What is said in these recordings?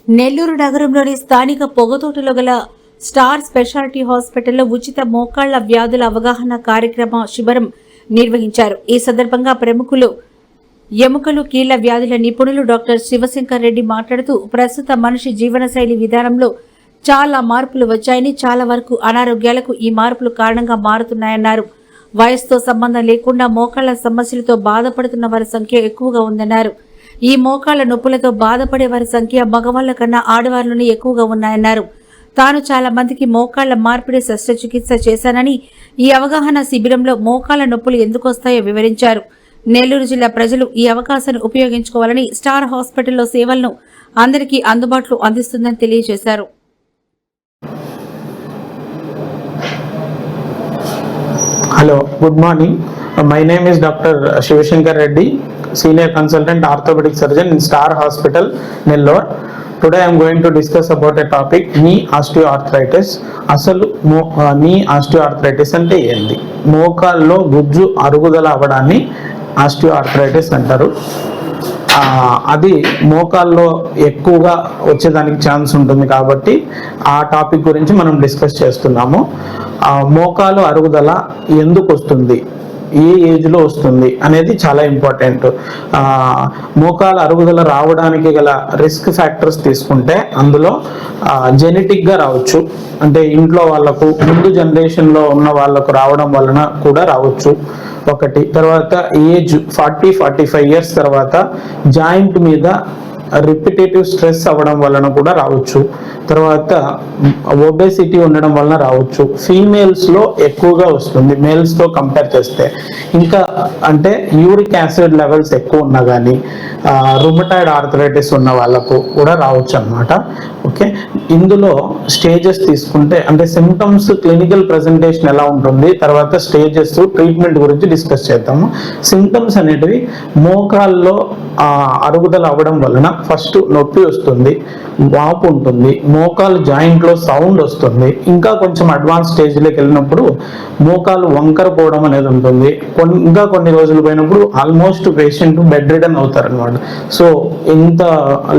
నెల్లూరు నగరంలోని స్థానిక పొగతోటలో గల స్టార్ స్పెషాలిటీ హాస్పిటల్లో ఉచిత మోకాళ్ల వ్యాధుల అవగాహన కార్యక్రమ శిబిరం నిర్వహించారు. ఈ సందర్భంగా ప్రముఖులు ఎముకలు కీళ్ల వ్యాధుల నిపుణులు డాక్టర్ శివశంకర్ రెడ్డి మాట్లాడుతూ ప్రస్తుత మనిషి జీవనశైలి విధానంలో చాలా మార్పులు వచ్చాయని, చాలా వరకు అనారోగ్యాలకు ఈ మార్పులు కారణంగా మారుతున్నాయన్నారు. వయసుతో సంబంధం లేకుండా మోకాళ్ల సమస్యలతో బాధపడుతున్న వారి సంఖ్య ఎక్కువగా ఉందన్నారు. ఈ మోకాళ్ల నొప్పులతో బాధపడే వారి సంఖ్య మగవాళ్ల కన్నా ఆడవారిలోనే ఎక్కువగా ఉన్నాయన్నారు. తాను చాలా మందికి మోకాళ్ల మార్పిడి శస్త్రచికిత్స చేశానని, ఈ అవగాహన శిబిరంలో మోకాళ్ల నొప్పులు ఎందుకు వస్తాయో వివరించారు. నెల్లూరు జిల్లా ప్రజలు ఈ అవకాశాన్ని ఉపయోగించుకోవాలని, స్టార్ హాస్పిటల్లో సేవలను అందరికీ అందుబాటులో అందిస్తుందని తెలియజేశారు. Hello, good morning. My name is Dr. Shivashankar Reddy, Senior Consultant Orthopedic Surgeon in Star Hospital, Nellore. Today I am going to discuss about a topic, knee osteoarthritis. అసలు knee osteoarthritis అంటే ఏంది? మోకాల్లో గుజ్జు అరుగుదల అవ్వడాన్ని ఆస్టియోఆర్థరైటిస్ అంటారు. అది మోకాల్లో ఎక్కువగా వచ్చేదానికి ఛాన్స్ ఉంటుంది కాబట్టి ఆ టాపిక్ గురించి మనం డిస్కస్ చేస్తున్నాము. మోకాలు అరుగుదల ఎందుకు వస్తుంది, ఏ ఏజ్లో వస్తుంది అనేది చాలా ఇంపార్టెంట్. మోకాల అరుగుదల రావడానికి గల రిస్క్ ఫ్యాక్టర్స్ తీసుకుంటే అందులో జెనెటిక్గా రావచ్చు, అంటే ఇంట్లో వాళ్ళకు ముందు జనరేషన్లో ఉన్న వాళ్ళకు రావడం వలన కూడా రావచ్చు ఒకటి. తర్వాత ఏజ్ 40-45 ఇయర్స్ తర్వాత జాయింట్ మీద రిపిటేటివ్ స్ట్రెస్ అవ్వడం వలన కూడా రావచ్చు. తర్వాత ఒబేసిటీ ఉండడం వలన రావచ్చు. ఫీమేల్స్లో ఎక్కువగా వస్తుంది మేల్స్తో కంపేర్ చేస్తే. ఇంకా అంటే యూరిక్ యాసిడ్ లెవెల్స్ ఎక్కువ ఉన్నా కానీ, రుమటాయిడ్ ఆర్థరైటిస్ ఉన్న వాళ్ళకు కూడా రావచ్చు అన్నమాట. ఓకే, ఇందులో స్టేజెస్ తీసుకుంటే అంటే సిమ్టమ్స్, క్లినికల్ ప్రెజెంటేషన్ ఎలా ఉంటుంది, తర్వాత స్టేజెస్, ట్రీట్మెంట్ గురించి డిస్కస్ చేద్దాము. సిమ్టమ్స్ అనేటివి మోకాల్లో అరుగుదల అవ్వడం వలన ఫస్ట్ నొప్పి వస్తుంది, వాపు ఉంటుంది, మోకాలు జాయింట్ లో సౌండ్ వస్తుంది. ఇంకా కొంచెం అడ్వాన్స్ స్టేజ్లోకి వెళ్ళినప్పుడు మోకాలు వంకర పోవడం అనేది ఉంటుంది. ఇంకా కొన్ని రోజులు పోయినప్పుడు ఆల్మోస్ట్ పేషెంట్ బెడ్ రిడన్ అవుతారు అనమాట. సో ఇంత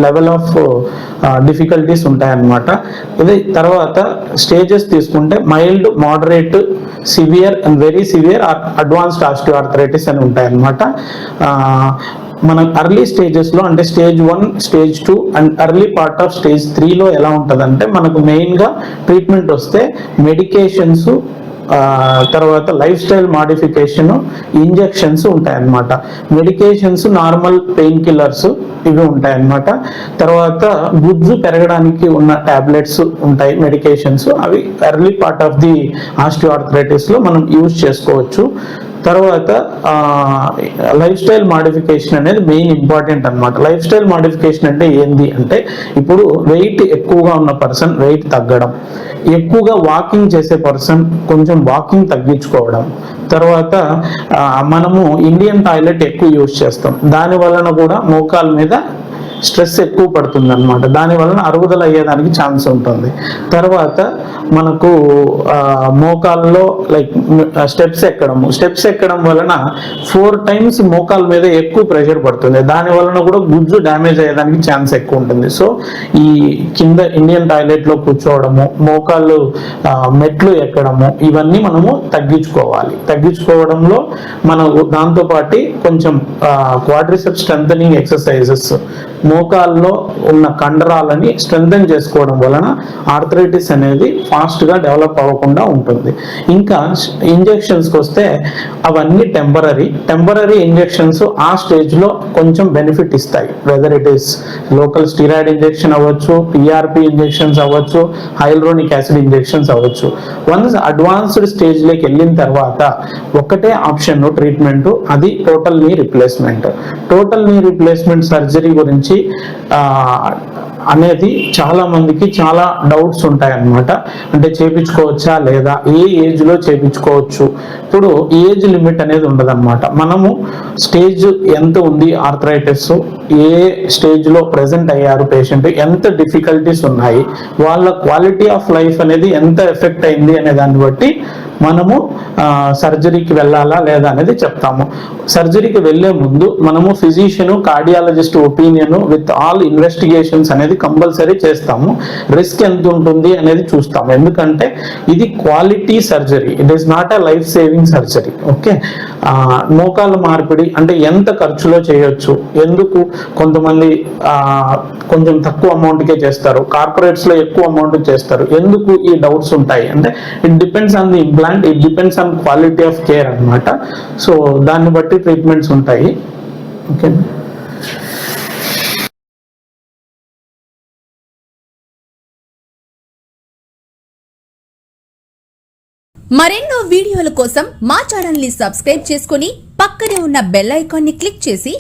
లెవెల్ ఆఫ్ డిఫికల్టీస్ ఉంటాయన్నమాట. ఇది తర్వాత స్టేజెస్ తీసుకుంటే mild, moderate, severe and very severe, advanced osteoarthritis అని ఉంటాయన్నమాట. మనం ఎర్లీ స్టేజెస్లో అంటే stage 1, stage 2 and early part of stage 3లో ఎలా ఉంటుందంటే మనకు మెయిన్గా ట్రీట్మెంట్ వస్తే మెడికేషన్స్, తర్వాత లైఫ్ స్టైల్ మాడిఫికేషన్, ఇంజెక్షన్స్ ఉంటాయన్నమాట. మెడికేషన్స్ నార్మల్ పెయిన్ కిల్లర్స్ ఇవి ఉంటాయన్నమాట. తర్వాత గుజ్జు పెరగడానికి ఉన్న టాబ్లెట్స్ ఉంటాయి, మెడికేషన్స్. అవి ఎర్లీ పార్ట్ ఆఫ్ ది ఆస్టియోఆర్థరైటిస్లో మనం యూజ్ చేసుకోవచ్చు. తర్వాత లైఫ్ స్టైల్ మాడిఫికేషన్ అనేది మెయిన్ ఇంపార్టెంట్ అనమాట. లైఫ్ స్టైల్ మాడిఫికేషన్ అంటే ఏంది అంటే, ఇప్పుడు వెయిట్ ఎక్కువగా ఉన్న పర్సన్ వెయిట్ తగ్గడం, ఎక్కువగా వాకింగ్ చేసే పర్సన్ కొంచెం వాకింగ్ తగ్గించుకోవడం, తర్వాత మనము ఇండియన్ టాయిలెట్ ఎక్కువ యూజ్ చేస్తాం, దాని వలన కూడా మోకాల మీద స్ట్రెస్ ఎక్కువ పడుతుంది అనమాట. దాని వలన అరుగుదల అయ్యేదానికి ఛాన్స్ ఉంటుంది. తర్వాత మనకు మోకాల్లో లైక్ స్టెప్స్ ఎక్కడం వలన 4 times మోకాల మీద ఎక్కువ ప్రెషర్ పడుతుంది. దాని వలన కూడా గుజ్జు డ్యామేజ్ అయ్యేదానికి ఛాన్స్ ఎక్కువ ఉంటుంది. సో ఈ కింద ఇండియన్ టాయిలెట్లో కూర్చోవడము, మోకాళ్ళు మెట్లు ఎక్కడము, ఇవన్నీ మనము తగ్గించుకోవడంలో మనం దాంతోపాటు కొంచెం క్వాడ్రిసెప్స్ స్ట్రెంథనింగ్ ఎక్సర్సైజెస్, మోకాల్లో ఉన్న కండరాలని స్ట్రెంథెన్ చేసుకోవడం వలన ఆర్థరైటిస్ అనేది ఫాస్ట్గా డెవలప్ అవ్వకుండా ఉంటుంది. ఇంకా ఇంజెక్షన్స్కి వస్తే అవన్నీ టెంపరరీ ఇంజెక్షన్స్ ఆ స్టేజ్లో కొంచెం బెనిఫిట్ ఇస్తాయి. Whether it is local steroid injection అవ్వచ్చు, పిఆర్పి ఇంజెక్షన్స్ అవ్వచ్చు, హైల్రోనిక్ యాసిడ్ ఇంజెక్షన్స్ అవ్వచ్చు. వన్స్ అడ్వాన్స్డ్ స్టేజ్లోకి వెళ్ళిన తర్వాత ఒకటే ఆప్షన్ ట్రీట్మెంట్, అది టోటల్ నీ రీప్లేస్మెంట్ సర్జరీ గురించి అనేది చాలా మందికి చాలా డౌట్స్ ఉంటాయి అన్నమాట. అంటే చేపించుకోవచ్చా లేదా, ఏ ఏజ్లో చేపించుకోవచ్చు. ఇప్పుడు ఏజ్ లిమిట్ అనేది ఉండదన్నమాట. మనము స్టేజ్ ఎంత ఉంది ఆర్థరైటిస్, ఏ స్టేజ్లో ప్రెజెంట్ అయ్యారు పేషెంట్, ఎంత డిఫికల్టీస్ ఉన్నాయి, వాళ్ళ క్వాలిటీ ఆఫ్ లైఫ్ అనేది ఎంత ఎఫెక్ట్ అయింది అనే దాన్ని బట్టి మనము సర్జరీకి వెళ్ళాలా లేదా అనేది చెప్తాము. సర్జరీకి వెళ్ళే ముందు మనము physician, cardiologist opinion with all investigations అనేది కంపల్సరీ చేస్తాము. రిస్క్ ఎంత ఉంటుంది అనేది చూస్తాము, ఎందుకంటే ఇది quality surgery, it is not a life saving surgery. Okay, మోకాళ్ళ మార్పిడి అంటే ఎంత ఖర్చులో చేయొచ్చు, ఎందుకు కొంతమంది కొంచెం తక్కువ అమౌంట్కే చేస్తారు, కార్పొరేట్స్ లో ఎక్కువ అమౌంట్ చేస్తారు, ఎందుకు ఈ డౌట్స్ ఉంటాయి అంటే it depends on the implant, it depends on quality of care అన్నమాట. సో దాన్ని బట్టి ట్రీట్మెంట్స్ ఉంటాయి. ఓకే, మరెన్నో వీడియోల కోసం మా ఛానల్ ని సబ్స్క్రైబ్ చేసుకుని పక్కనే ఉన్న బెల్ ఐకాన్ ని క్లిక్ చేసి